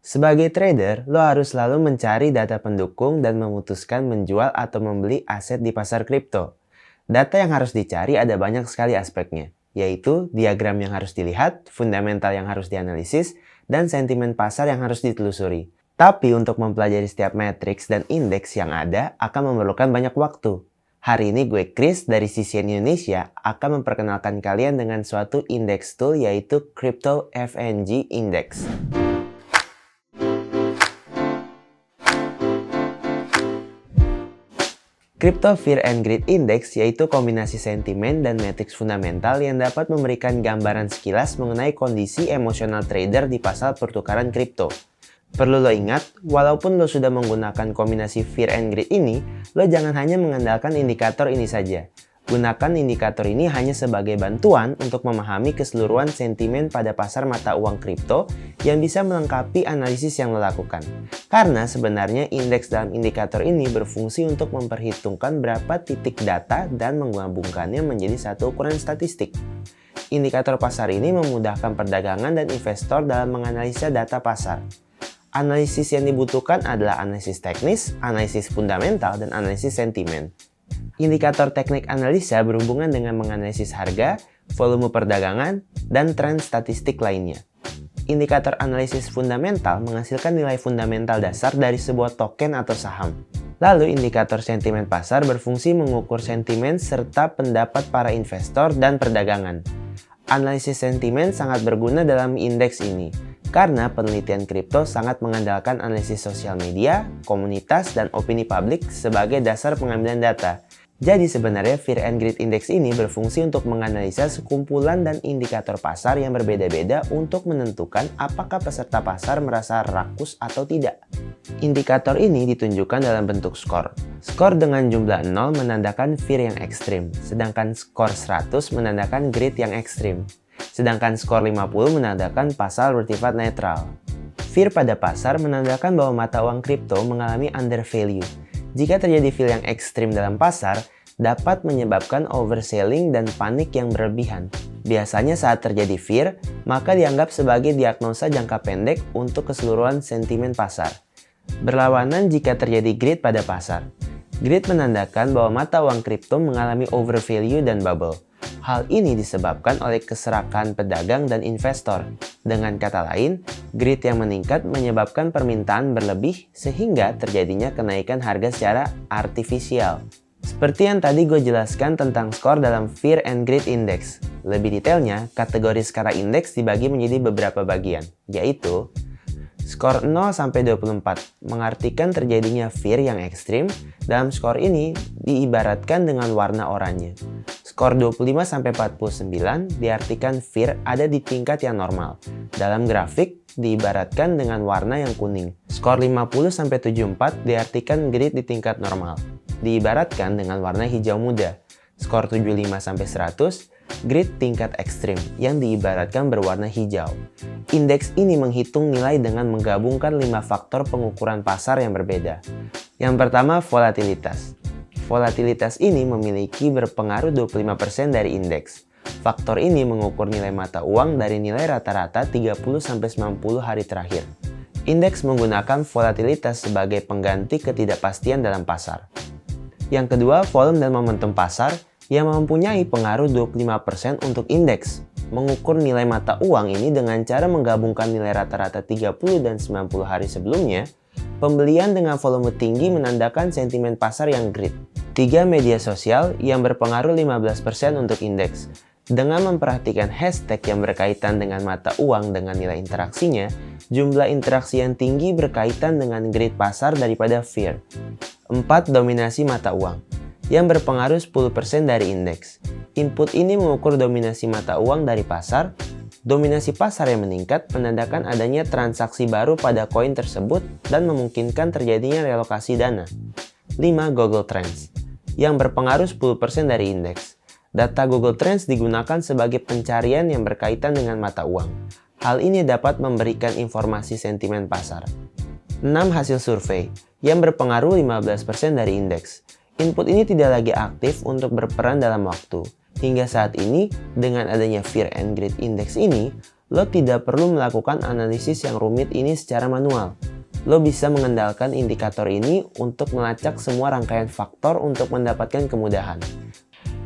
Sebagai trader, lo harus selalu mencari data pendukung dan memutuskan menjual atau membeli aset di pasar kripto. Data yang harus dicari ada banyak sekali aspeknya, yaitu diagram yang harus dilihat, fundamental yang harus dianalisis, dan sentimen pasar yang harus ditelusuri. Tapi untuk mempelajari setiap matriks dan indeks yang ada akan memerlukan banyak waktu. Hari ini gue Chris dari CCN Indonesia akan memperkenalkan kalian dengan suatu indeks tool yaitu Crypto FNG Index. Crypto Fear and Greed Index yaitu kombinasi sentimen dan matriks fundamental yang dapat memberikan gambaran sekilas mengenai kondisi emosional trader di pasar pertukaran kripto. Perlu lo ingat, walaupun lo sudah menggunakan kombinasi Fear and Greed ini, lo jangan hanya mengandalkan indikator ini saja. Gunakan indikator ini hanya sebagai bantuan untuk memahami keseluruhan sentimen pada pasar mata uang kripto yang bisa melengkapi analisis yang lo lakukan. Karena sebenarnya indeks dalam indikator ini berfungsi untuk memperhitungkan berapa titik data dan menggabungkannya menjadi satu ukuran statistik. Indikator pasar ini memudahkan perdagangan dan investor dalam menganalisa data pasar. Analisis yang dibutuhkan adalah analisis teknis, analisis fundamental, dan analisis sentimen. Indikator teknik analisa berhubungan dengan menganalisis harga, volume perdagangan, dan tren statistik lainnya. Indikator analisis fundamental menghasilkan nilai fundamental dasar dari sebuah token atau saham. Lalu indikator sentimen pasar berfungsi mengukur sentimen serta pendapat para investor dan perdagangan. Analisis sentimen sangat berguna dalam indeks ini, karena penelitian kripto sangat mengandalkan analisis sosial media, komunitas, dan opini publik sebagai dasar pengambilan data. Jadi sebenarnya Fear and Greed Index ini berfungsi untuk menganalisa sekumpulan dan indikator pasar yang berbeda-beda untuk menentukan apakah peserta pasar merasa rakus atau tidak. Indikator ini ditunjukkan dalam bentuk skor. Skor dengan jumlah 0 menandakan fear yang ekstrim, sedangkan skor 100 menandakan greed yang ekstrim. Sedangkan skor 50 menandakan pasar bersifat netral. Fear pada pasar menandakan bahwa mata uang kripto mengalami undervalue. Jika terjadi fear yang ekstrim dalam pasar, dapat menyebabkan overselling dan panik yang berlebihan. Biasanya saat terjadi fear, maka dianggap sebagai diagnosa jangka pendek untuk keseluruhan sentimen pasar. Berlawanan jika terjadi greed pada pasar. Greed menandakan bahwa mata uang kripto mengalami overvalue dan bubble. Hal ini disebabkan oleh keserakan pedagang dan investor. Dengan kata lain, greed yang meningkat menyebabkan permintaan berlebih sehingga terjadinya kenaikan harga secara artifisial. Seperti yang tadi gue jelaskan tentang skor dalam Fear and Greed Index. Lebih detailnya, kategori skala indeks dibagi menjadi beberapa bagian, yaitu skor 0-24 mengartikan terjadinya fear yang ekstrim. Dalam skor ini diibaratkan dengan warna oranye. Skor 25-49 diartikan fear ada di tingkat yang normal. Dalam grafik diibaratkan dengan warna yang kuning. Skor 50-74 diartikan greed di tingkat normal. Diibaratkan dengan warna hijau muda. Skor 75-100 greed tingkat ekstrim yang diibaratkan berwarna hijau. Indeks ini menghitung nilai dengan menggabungkan 5 faktor pengukuran pasar yang berbeda. Yang pertama, volatilitas. Volatilitas ini memiliki berpengaruh 25% dari indeks. Faktor ini mengukur nilai mata uang dari nilai rata-rata 30-90 hari terakhir. Indeks menggunakan volatilitas sebagai pengganti ketidakpastian dalam pasar. Yang kedua, volume dan momentum pasar yang mempunyai pengaruh 25% untuk indeks. Mengukur nilai mata uang ini dengan cara menggabungkan nilai rata-rata 30 dan 90 hari sebelumnya. Pembelian dengan volume tinggi menandakan sentimen pasar yang greed. 3. Media sosial yang berpengaruh 15% untuk indeks. Dengan memperhatikan hashtag yang berkaitan dengan mata uang dengan nilai interaksinya, jumlah interaksi yang tinggi berkaitan dengan greed pasar daripada fear. 4. Dominasi mata uang yang berpengaruh 10% dari indeks. Input ini mengukur dominasi mata uang dari pasar. Dominasi pasar yang meningkat menandakan adanya transaksi baru pada koin tersebut dan memungkinkan terjadinya relokasi dana. 5. Google Trends yang berpengaruh 10% dari indeks. Data Google Trends digunakan sebagai pencarian yang berkaitan dengan mata uang. Hal ini dapat memberikan informasi sentimen pasar. 6. Hasil survei yang berpengaruh 15% dari indeks. Input ini tidak lagi aktif untuk berperan dalam waktu. Hingga saat ini, dengan adanya Fear and Greed Index ini, Lo tidak perlu melakukan analisis yang rumit ini secara manual. Lo bisa mengandalkan indikator ini untuk melacak semua rangkaian faktor untuk mendapatkan kemudahan.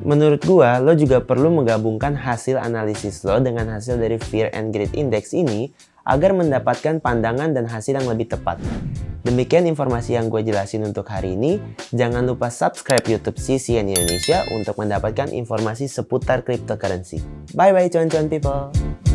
Menurut gua, lo juga perlu menggabungkan hasil analisis lo dengan hasil dari Fear and Greed Index ini agar mendapatkan pandangan dan hasil yang lebih tepat. Demikian informasi yang gue jelasin untuk hari ini. Jangan lupa subscribe YouTube CCN Indonesia untuk mendapatkan informasi seputar cryptocurrency. Bye bye cuan-cuan people!